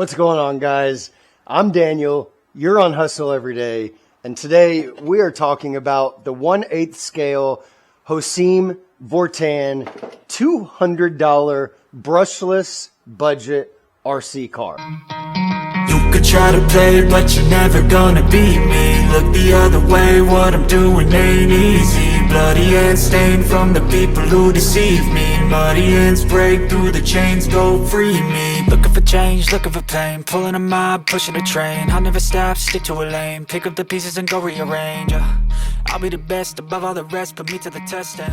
What's going on, guys? I'm Daniel. You're on Hustle Every Day. And today we are talking about the 1/8 scale Hosim Vortan $200 brushless budget RC car. You could try to play, but you're never gonna beat me. Look the other way, what I'm doing ain't easy. Bloody hands stained from the people who deceive me. Muddy hands break through the chains, go free me. Looking for change, looking for pain. Pulling a mob, pushing a train. I'll never stop, stick to a lane. Pick up the pieces and go rearrange. I'll be the best above all the rest, put me to the test and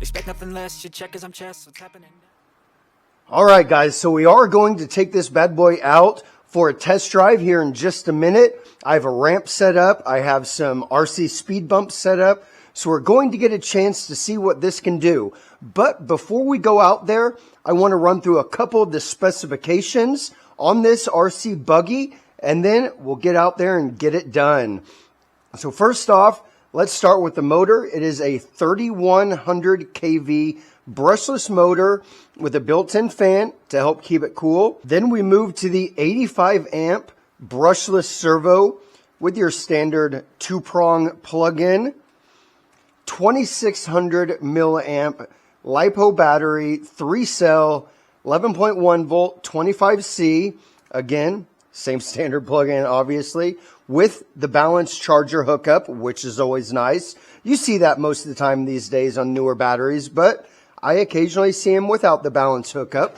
expect nothing less. Your check is I'm chess, what's happening now? All right, guys, so we are going to take this bad boy out for a test drive here in just a minute. I have a ramp set up. I have some RC speed bumps set up. So we're going to get a chance to see what this can do. But before we go out there, I want to run through a couple of the specifications on this RC buggy, and then we'll get out there and get it done. So first off, let's start with the motor. It is a 3100 kV brushless motor with a built-in fan to help keep it cool. Then we move to the 85 amp brushless servo with your standard 2-prong plug-in. 2600 milliamp LiPo battery, 3-cell, 11.1 volt, 25C. Again, same standard plug-in, obviously, with the balanced charger hookup, which is always nice. You see that most of the time these days on newer batteries, but I occasionally see them without the balanced hookup.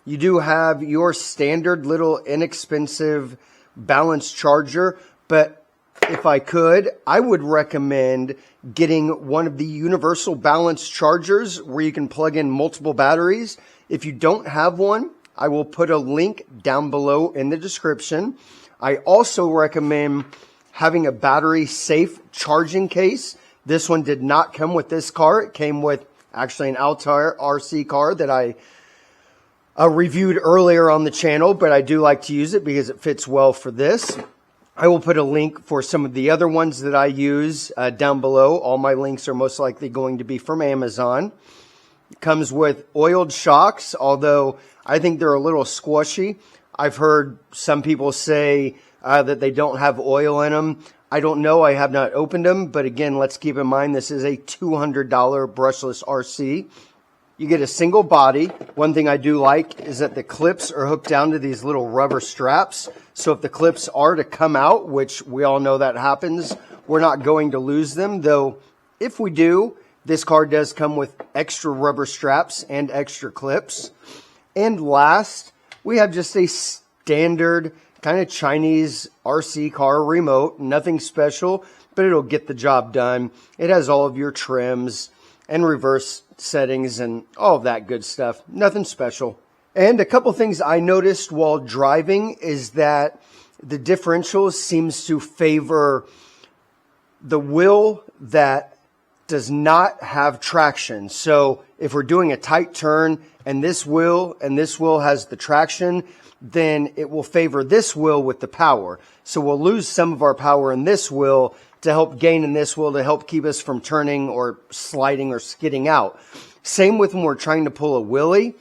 You do have your standard little inexpensive balanced charger, but if I could, I would recommend getting one of the universal balance chargers where you can plug in multiple batteries. If you don't have one, I will put a link down below in the description. I also recommend having a battery safe charging case. This one did not come with this car. It came with actually an Altair RC car that I reviewed earlier on the channel, but I do like to use it because it fits well for this. I will put a link for some of the other ones that I use down below. All my links are most likely going to be from Amazon. It comes with oiled shocks, although I think they're a little squishy. I've heard some people say that they don't have oil in them. I don't know. I have not opened them. But again, let's keep in mind this is a $200 brushless RC. You get a single body. One thing I do like is that the clips are hooked down to these little rubber straps. So if the clips are to come out, which we all know that happens, we're not going to lose them. Though if we do, this car does come with extra rubber straps and extra clips. And last, we have just a standard kind of Chinese RC car remote. Nothing special, but it'll get the job done. It has all of your trims and reverse settings and all of that good stuff. Nothing special. And a couple things I noticed while driving is that the differential seems to favor the wheel that does not have traction. So if we're doing a tight turn and this wheel has the traction, then it will favor this wheel with the power. So we'll lose some of our power in this wheel to help gain in this wheel to help keep us from turning or sliding or skidding out. Same with when we're trying to pull a wheelie.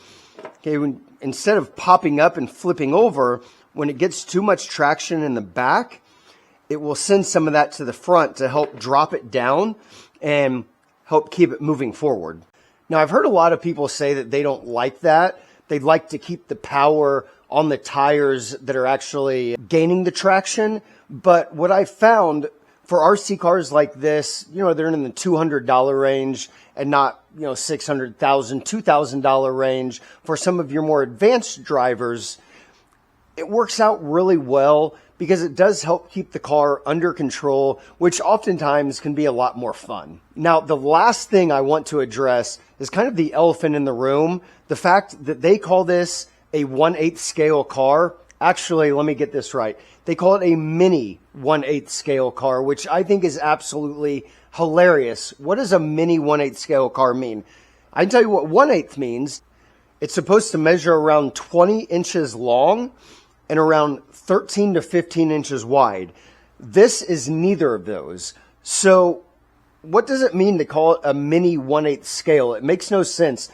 Okay, instead of popping up and flipping over, when it gets too much traction in the back, it will send some of that to the front to help drop it down and help keep it moving forward. Now, I've heard a lot of people say that they don't like that. They'd like to keep the power on the tires that are actually gaining the traction. But what I found for RC cars like this, they're in the $200 range and not, $600,000, $2,000 range. For some of your more advanced drivers, it works out really well because it does help keep the car under control, which oftentimes can be a lot more fun. Now, the last thing I want to address is kind of the elephant in the room, the fact that they call this a 1/8 scale car. Actually, let me get this right. They call it a mini 1/8 scale car, which I think is absolutely hilarious. What does a mini 1/8 scale car mean? I can tell you what 1/8 means. It's supposed to measure around 20 inches long and around 13 to 15 inches wide. This is neither of those. So what does it mean to call it a mini 1/8 scale? It makes no sense.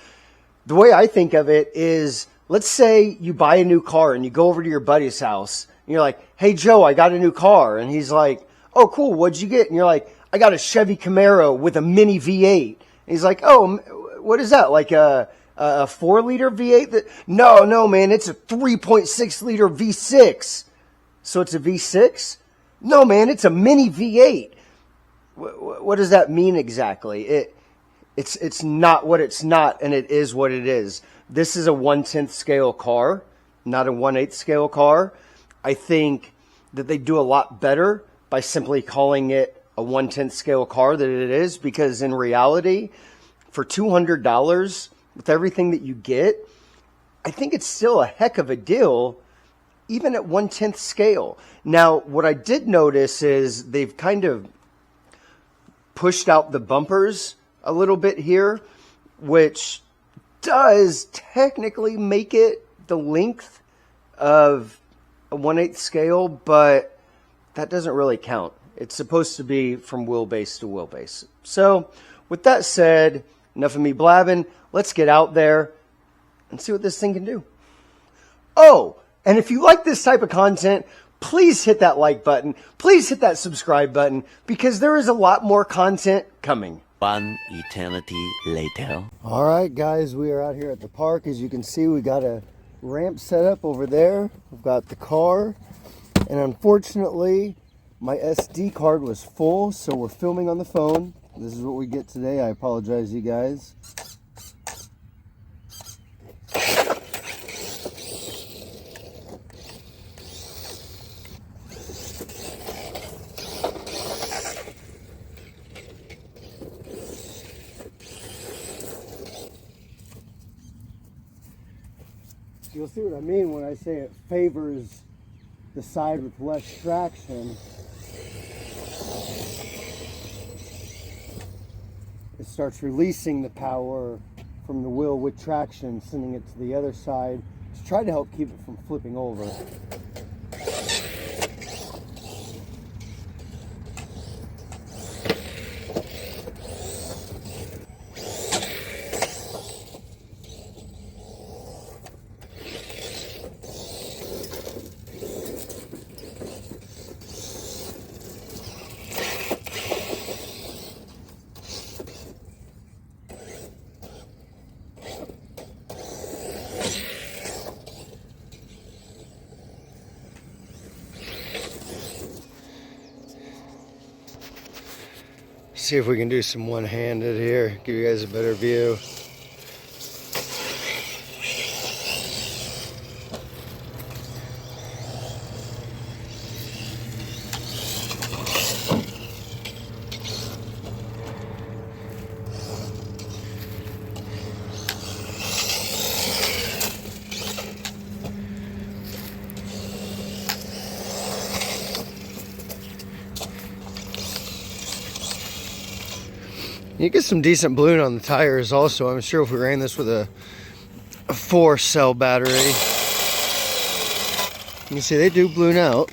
The way I think of it is let's say you buy a new car and you go over to your buddy's house and you're like, hey, Joe, I got a new car. And he's like, oh, cool. What'd you get? And you're like, I got a Chevy Camaro with a mini V8. And he's like, oh, what is that? Like a 4-liter V8? No, man, it's a 3.6 liter V6. So it's a V6? No, man, it's a mini V8. What does that mean exactly? It's not what it's not, and it is what it is. This is a 1/10 scale car, not a 1/8 scale car. I think that they do a lot better by simply calling it a 1/10 scale car than it is, because in reality, for $200 with everything that you get, I think it's still a heck of a deal, even at 1/10 scale. Now, what I did notice is they've kind of pushed out the bumpers a little bit here, which does technically make it the length of a 1/8 scale, but that doesn't really count. It's supposed to be from wheelbase to wheelbase. So with that said, enough of me blabbing. Let's get out there and see what this thing can do. Oh, and if you like this type of content, please hit that like button. Please hit that subscribe button, because there is a lot more content coming. One eternity later. All right, guys, we are out here at the park. As you can see, we got a ramp set up over there. We've got the car, and unfortunately, my SD card was full, so we're filming on the phone. This is what we get today. I apologize, you guys. You'll see what I mean when I say it favors the side with less traction. It starts releasing the power from the wheel with traction, sending it to the other side to try to help keep it from flipping over. See if we can do some one-handed here, give you guys a better view. You get some decent balloon on the tires also. I'm sure if we ran this with a 4-cell battery, you can see they do balloon out.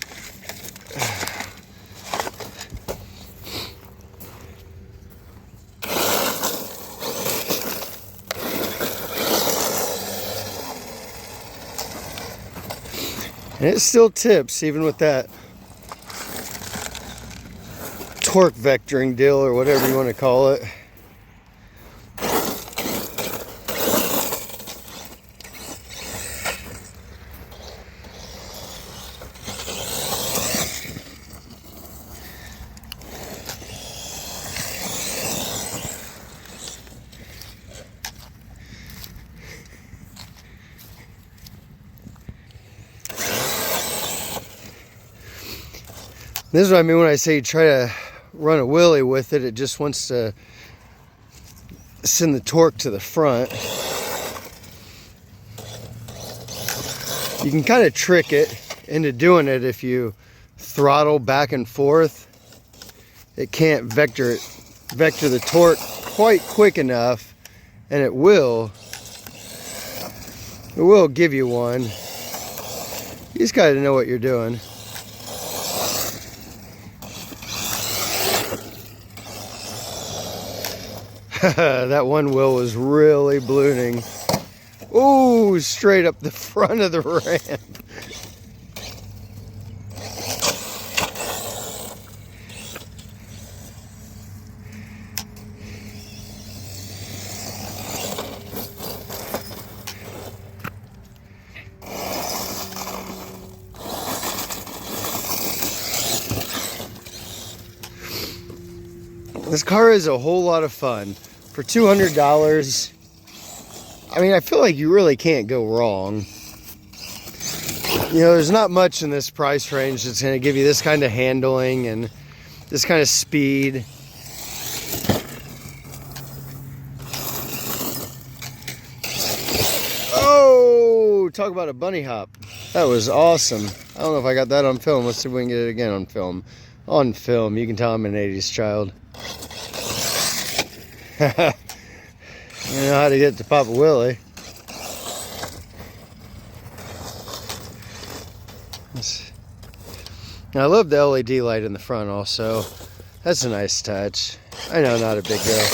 And it still tips even with that torque vectoring deal, or whatever you want to call it. This is what I mean when I say try to run a wheelie with it. It just wants to send the torque to the front. You can kind of trick it into doing it if you throttle back and forth. It can't vector the torque quite quick enough, and it will give you one. You just got to know what you're doing. That one wheel was really ballooning. Oh, straight up the front of the ramp. This car is a whole lot of fun. For $200, I mean, I feel like you really can't go wrong. You know, there's not much in this price range that's going to give you this kind of handling and this kind of speed. Oh, talk about a bunny hop. That was awesome. I don't know if I got that on film. Let's see if we can get it again on film. On film, you can tell I'm an 80s child. You know how to get to Papa Willie. I love the LED light in the front also. That's a nice touch. I know, not a big deal.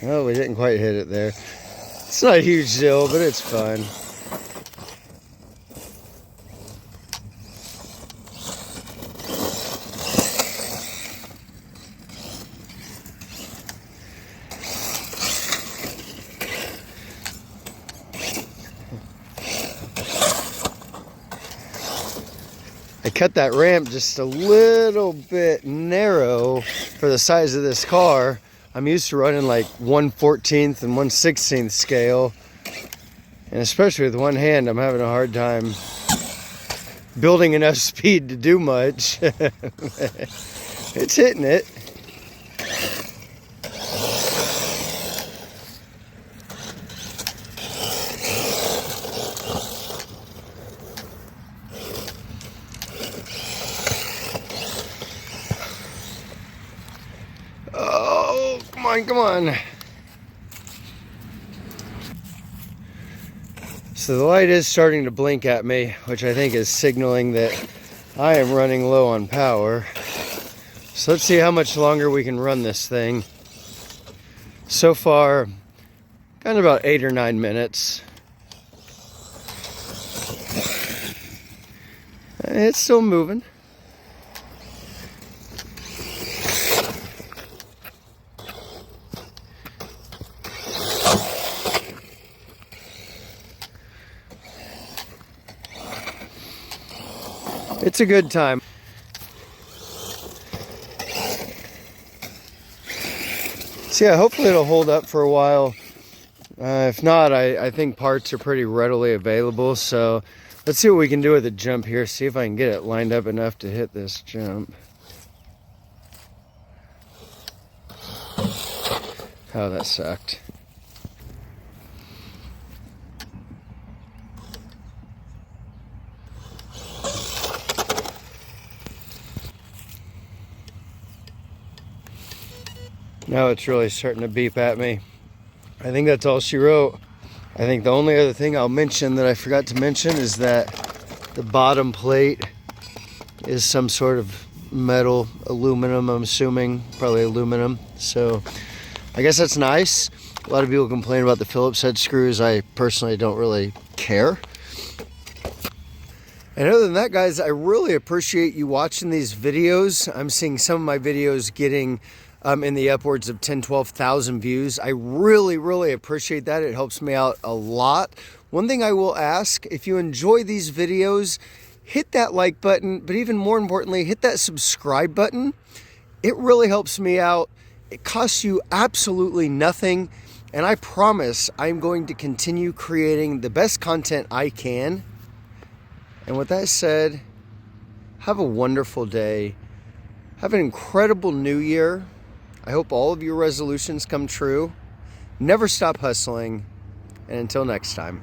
Oh, we didn't quite hit it there. It's not a huge deal, but it's fun. I cut that ramp just a little bit narrow for the size of this car. I'm used to running like 1/14 and 1/16 scale. And especially with one hand, I'm having a hard time building enough speed to do much. It's hitting it. Oh, come on, come on. So the light is starting to blink at me, which I think is signaling that I am running low on power. So let's see how much longer we can run this thing. So far, kind of about 8 or 9 minutes. It's still moving. It's a good time. So yeah, hopefully it'll hold up for a while. If not, I think parts are pretty readily available. So let's see what we can do with the jump here. See if I can get it lined up enough to hit this jump. Oh, that sucked. Now it's really starting to beep at me. I think that's all she wrote. I think the only other thing I'll mention that I forgot to mention is that the bottom plate is some sort of metal, aluminum, I'm assuming, probably aluminum. So I guess that's nice. A lot of people complain about the Phillips head screws. I personally don't really care. And other than that, guys, I really appreciate you watching these videos. I'm seeing some of my videos getting in the upwards of 10, 12,000 views. I really appreciate that. It helps me out a lot. One thing I will ask, if you enjoy these videos, hit that like button, but even more importantly, hit that subscribe button. It really helps me out. It costs you absolutely nothing. And I promise I'm going to continue creating the best content I can. And with that said, have a wonderful day. Have an incredible new year. I hope all of your resolutions come true. Never stop hustling. And until next time.